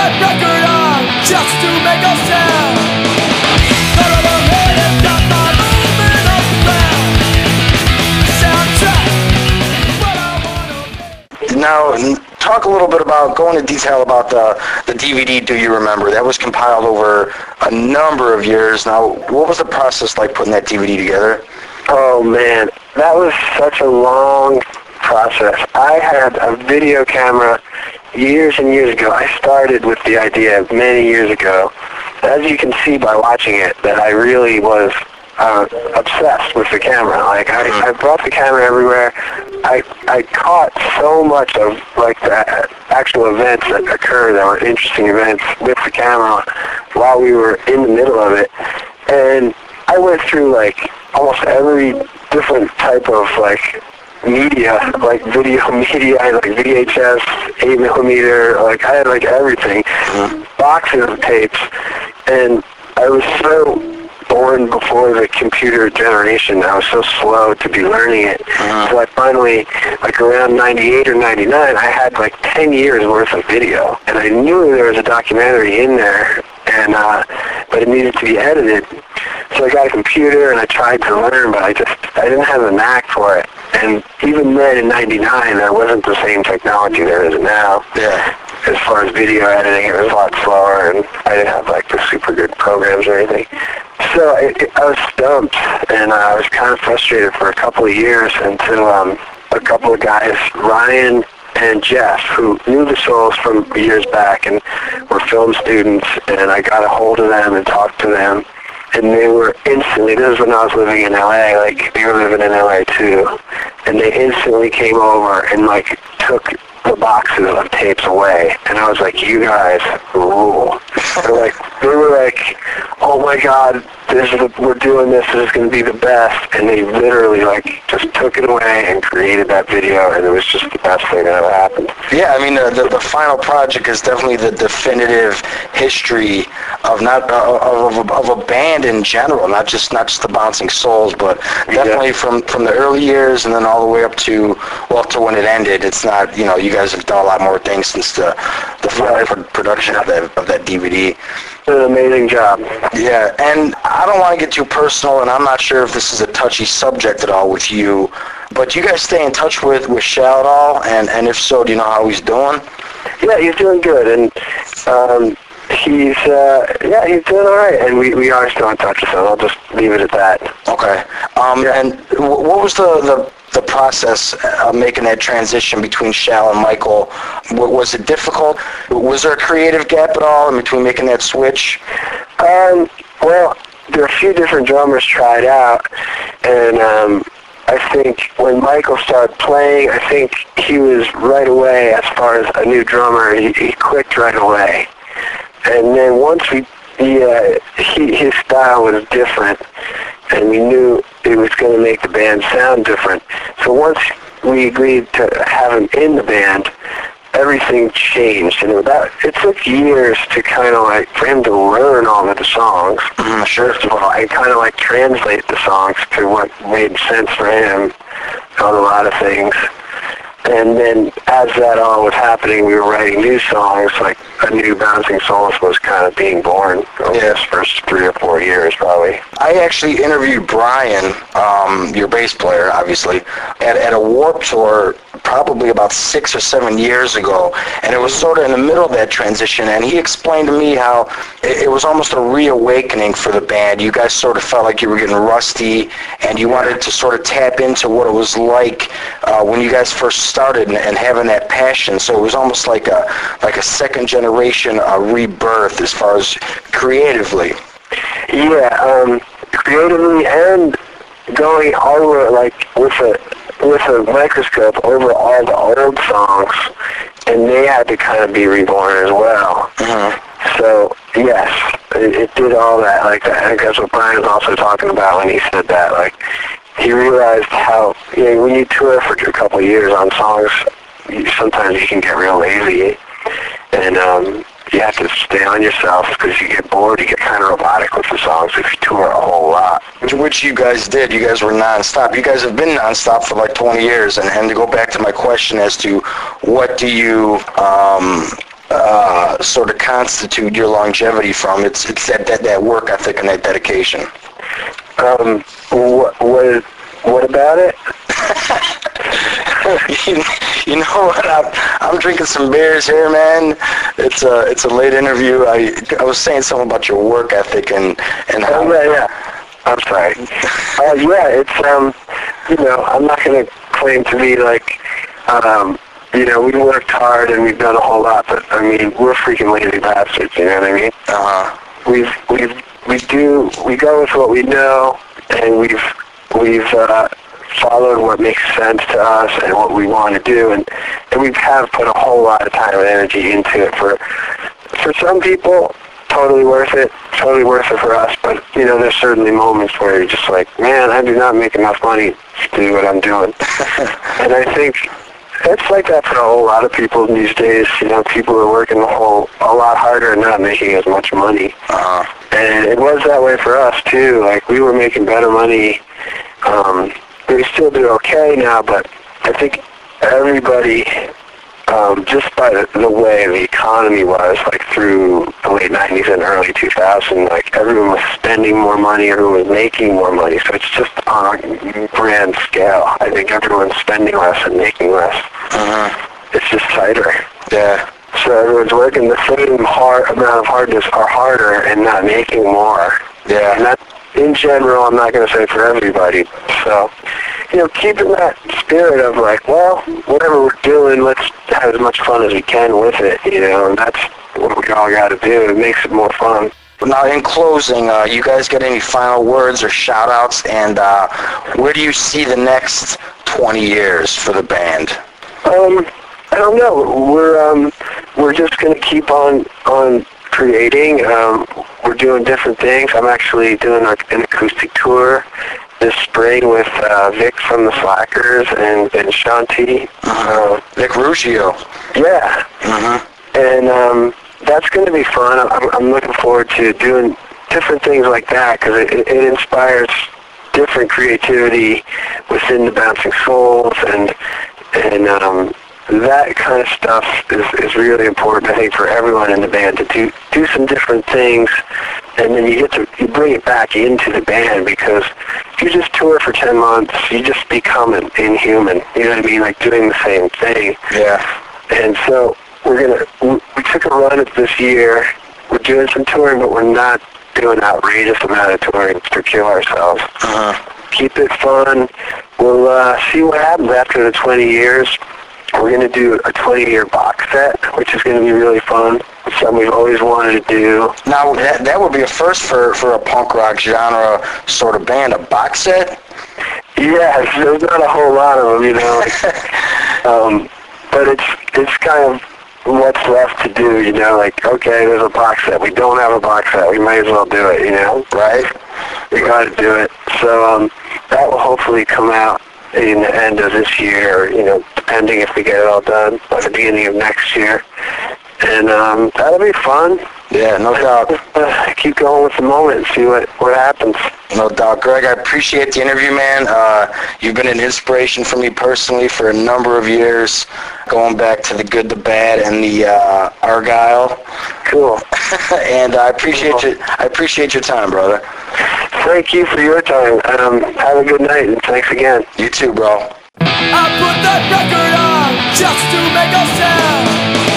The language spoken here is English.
that record on just to make a sound. None of them hated got my movement around. Soundtrack, what I wanna be. Now, talk a little bit about, go into detail about the DVD Do You Remember? That was compiled over a number of years. Now, what was the process like putting that DVD together? Oh man, that was such a long process. I had a video camera years and years ago. I started with the idea many years ago. As you can see by watching it, that I really was obsessed with the camera. Like I brought the camera everywhere. I caught so much of like the actual events that occurred that were interesting events with the camera while we were in the middle of it. And I went through like almost every different type of like media, like video media, I had like VHS, 8mm, like I had like everything, boxes of tapes, and I was so born before the computer generation. I was so slow to be learning it. So I finally, like around 98 or 99, I had like 10 years worth of video, and I knew there was a documentary in there, and but it needed to be edited. So I got a computer and I tried to learn, but I didn't have the knack for it. And even then in 99, there wasn't the same technology there is now. Yeah. As far as video editing, it was a lot slower, and I didn't have like the super good programs or anything. So I was stumped, and I was kind of frustrated for a couple of years until a couple of guys, Ryan and Jeff, who knew the Souls from years back and were film students, and I got a hold of them and talked to them. And they were instantly, this is when I was living in LA, like they were living in LA too, and they instantly came over and like took the boxes of tapes away, and I was like, you guys rule. They were like, oh my God, we're doing this, this is going to be the best, and they literally like just took it away and created that video, and it was just the best thing that ever happened. Yeah, I mean, the final project is definitely the definitive history of of a band in general, not just the Bouncing Souls, but definitely from the early years and then all the way up to when it ended. It's not, you guys have done a lot more things since the final production of that DVD. An amazing job. Yeah, and I don't want to get too personal, and I'm not sure if this is a touchy subject at all with you, but do you guys stay in touch with Shal at all? And if so, do you know how he's doing? Yeah, he's doing good, and he's doing all right, and we are still in touch with him. I'll just leave it at that. Okay. And what was the process of making that transition between Shal and Michael? Was it difficult? Was there a creative gap at all in between making that switch? Well, there were a few different drummers tried out, and I think when Michael started playing, I think he was right away, as far as a new drummer, he clicked right away. And then once his style was different, and we knew it was going to make the band sound different. So once we agreed to have him in the band, everything changed. And it took years to kind of like, for him to learn all of the songs, first of all, and kind of like translate the songs to what made sense for him on a lot of things. And then as that all was happening, we were writing new songs, like a new Bouncing Souls was kind of being born over the first 3 or 4 years, probably. I actually interviewed Brian, your bass player, obviously, at a Warped Tour probably about 6 or 7 years ago, and it was sort of in the middle of that transition, and he explained to me how it was almost a reawakening for the band. You guys sort of felt like you were getting rusty, and you wanted to sort of tap into what it was like when you guys first started and having that passion. So it was almost like a second generation rebirth as far as creatively. Yeah, creatively and going over like with a microscope over all the old songs, and they had to kind of be reborn as well. So yes, it did all that. Like I think that's what Brian was also talking about when he said that. Like he realized how when you tour for a couple of years on songs, sometimes you can get real lazy, and you have to stay on yourself because you get bored, you get kind of robotic with the songs if you tour a whole lot. Which you guys did. You guys were non-stop. You guys have been non-stop for like 20 years. And to go back to my question as to what do you sort of constitute your longevity from. It's that work ethic and that dedication. What about it? You know what? I'm drinking some beers here, man. It's a late interview. I was saying something about your work ethic and how. Oh, yeah. I'm sorry. Yeah, it's I'm not going to claim to be like, we worked hard and we've done a whole lot, but I mean, we're freaking lazy bastards. You know what I mean? We go with what we know, and we've followed what makes sense to us and what we want to do, and we have put a whole lot of time and energy into it. For some people, totally worth it for us, but there's certainly moments where you're just like, man, I do not make enough money to do what I'm doing. And I think it's like that for a whole lot of people these days. People are working a lot harder and not making as much money. And it was that way for us too. Like, we were making better money. We still do okay now, but I think everybody, just by the way the economy was, like through the late 90s and early 2000s, like everyone was spending more money, everyone was making more money. So it's just on a grand scale. I think everyone's spending less and making less. It's just tighter. Yeah. So everyone's working the same amount of hardness or harder and not making more. Yeah. And that's, in general, I'm not going to say for everybody. So, keeping that spirit of like, well, whatever we're doing, let's have as much fun as we can with it, and that's what we all got to do. It makes it more fun. Now, in closing, you guys got any final words or shout-outs, and where do you see the next 20 years for the band? I don't know. We're just going to keep on creating. We're doing different things. I'm actually doing an acoustic tour this spring with Vic from the Slackers and Shanti. Vic Ruggiero. Yeah. And that's going to be fun. I'm looking forward to doing different things like that, because it inspires different creativity within the Bouncing Souls, and that kind of stuff is really important, I think, for everyone in the band to do some different things, and then you bring it back into the band, because if you just tour for 10 months, you just become an inhuman, you know what I mean, like doing the same thing. Yeah. And so we took a run at this year. We're doing some touring, but we're not doing an outrageous amount of touring to kill ourselves. Keep it fun. We'll see what happens after the 20 years. We're going to do a 20-year box set, which is going to be really fun. It's something we've always wanted to do. Now, that would be a first for a punk rock genre sort of band, a box set? Yeah, there's not a whole lot of them, but it's kind of what's left to do, like, okay, there's a box set. We don't have a box set. We might as well do it, right? We got to do it. So that will hopefully come out in the end of this year, depending if we get it all done by the beginning of next year. And that'll be fun. Yeah, no doubt. Keep going with the moment and see what happens. No doubt. Greg, I appreciate the interview, man. You've been an inspiration for me personally for a number of years, going back to the Good, the Bad, and the Argyle. Cool. And I appreciate your time, brother. Thank you for your time. Have a good night, and thanks again. You too, bro. I put that record on just to make a sound.